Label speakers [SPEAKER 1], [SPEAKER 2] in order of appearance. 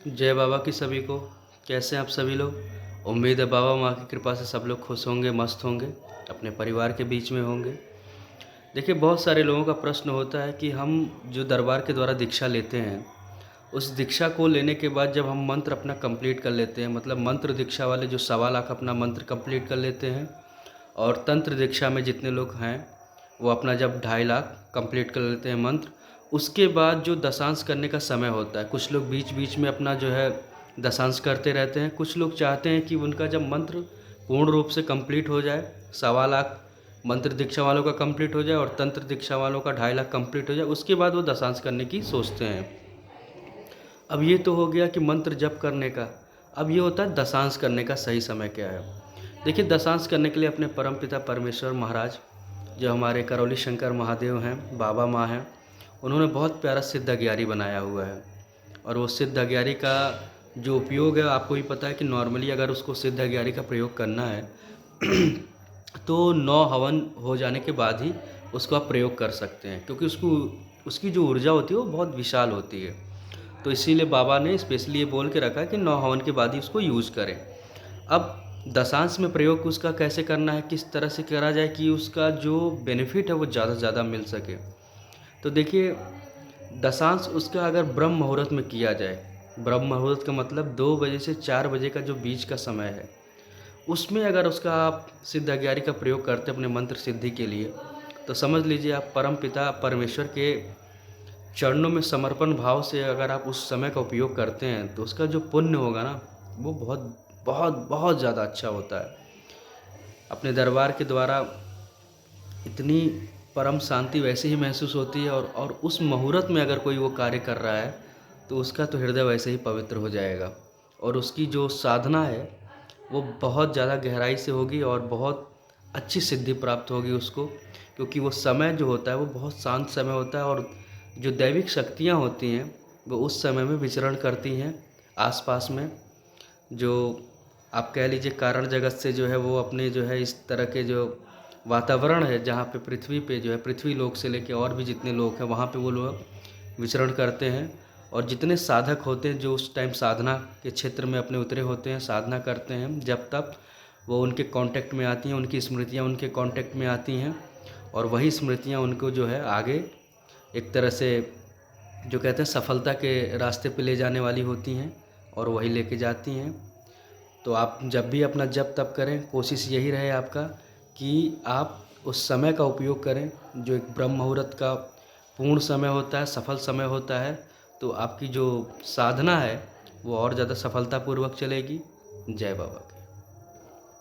[SPEAKER 1] जय बाबा की सभी को। कैसे हैं आप सभी लोग? उम्मीद है बाबा माँ की कृपा से सब लोग खुश होंगे, मस्त होंगे, अपने परिवार के बीच में होंगे। देखिए, बहुत सारे लोगों का प्रश्न होता है कि हम जो दरबार के द्वारा दीक्षा लेते हैं, उस दीक्षा को लेने के बाद जब हम मंत्र अपना कंप्लीट कर लेते हैं, मतलब मंत्र दीक्षा वाले जो 1.25 लाख अपना मंत्र कंप्लीट कर लेते हैं, और तंत्र दीक्षा में जितने लोग हैं वो अपना जब 2.5 लाख कंप्लीट कर लेते हैं मंत्र, उसके बाद जो दशांश करने का समय होता है, कुछ लोग बीच बीच में अपना जो है दशांश करते रहते हैं। कुछ लोग चाहते हैं कि उनका जब मंत्र पूर्ण रूप से कंप्लीट हो जाए, 1.25 लाख मंत्र दीक्षा वालों का कंप्लीट हो जाए और तंत्र दीक्षा वालों का 2.5 लाख कंप्लीट हो जाए, उसके बाद वो दशांश करने की सोचते हैं। अब ये तो हो गया कि मंत्र जप करने का। अब ये होता है दशांश करने का सही समय क्या है। देखिए, दशांश करने के लिए अपने परमपिता परमेश्वर महाराज, जो हमारे करौली शंकर महादेव हैं, बाबा माँ हैं, उन्होंने बहुत प्यारा सिद्ध अगियारी बनाया हुआ है। और वो सिद्ध अगियारी का जो उपयोग है, आपको भी पता है कि नॉर्मली अगर उसको सिद्ध अगियारी का प्रयोग करना है तो 9 हवन हो जाने के बाद ही उसको आप प्रयोग कर सकते हैं, क्योंकि उसकी जो ऊर्जा होती है वो बहुत विशाल होती है। तो इसीलिए बाबा ने स्पेशली ये बोल के रखा है कि 9 हवन के बाद ही उसको यूज़ करें। अब दशांश में प्रयोग उसका कैसे करना है, किस तरह से करा जाए कि उसका जो बेनिफिट है वो ज़्यादा से ज़्यादा मिल सके। तो देखिए, दशांश उसका अगर ब्रह्म मुहूर्त में किया जाए, ब्रह्म मुहूर्त का मतलब 2 बजे से 4 बजे का जो बीच का समय है, उसमें अगर उसका आप सिद्ध अगियारी का प्रयोग करते हैं अपने मंत्र सिद्धि के लिए, तो समझ लीजिए आप परम पिता परमेश्वर के चरणों में समर्पण भाव से अगर आप उस समय का उपयोग करते हैं, तो उसका जो पुण्य होगा ना, वो बहुत बहुत बहुत ज़्यादा अच्छा होता है। अपने दरबार के द्वारा इतनी परम शांति वैसे ही महसूस होती है, और उस मुहूर्त में अगर कोई वो कार्य कर रहा है तो उसका तो हृदय वैसे ही पवित्र हो जाएगा, और उसकी जो साधना है वो बहुत ज़्यादा गहराई से होगी और बहुत अच्छी सिद्धि प्राप्त होगी उसको, क्योंकि वो समय जो होता है वो बहुत शांत समय होता है, और जो दैविक शक्तियाँ होती हैं वो उस समय में विचरण करती हैं आसपास में। जो आप कह लीजिए कारण जगत से जो है वो अपने जो है इस तरह के जो वातावरण है, जहाँ पे पृथ्वी पे जो है, पृथ्वी लोक से लेके और भी जितने लोग हैं वहाँ पे वो लोग विचरण करते हैं। और जितने साधक होते हैं जो उस टाइम साधना के क्षेत्र में अपने उतरे होते हैं, साधना करते हैं, जब तक वो उनके कांटेक्ट में आती हैं, उनकी स्मृतियाँ उनके कांटेक्ट में आती हैं, और वही स्मृतियाँ उनको जो है आगे एक तरह से जो कहते हैं सफलता के रास्ते पे ले जाने वाली होती हैं, और वही लेके जाती हैं। तो आप जब भी अपना जप तप करें, कोशिश यही रहे आपका कि आप उस समय का उपयोग करें जो एक ब्रह्म मुहूर्त का पूर्ण समय होता है, सफल समय होता है। तो आपकी जो साधना है वो और ज़्यादा सफलतापूर्वक चलेगी। जय बाबा की।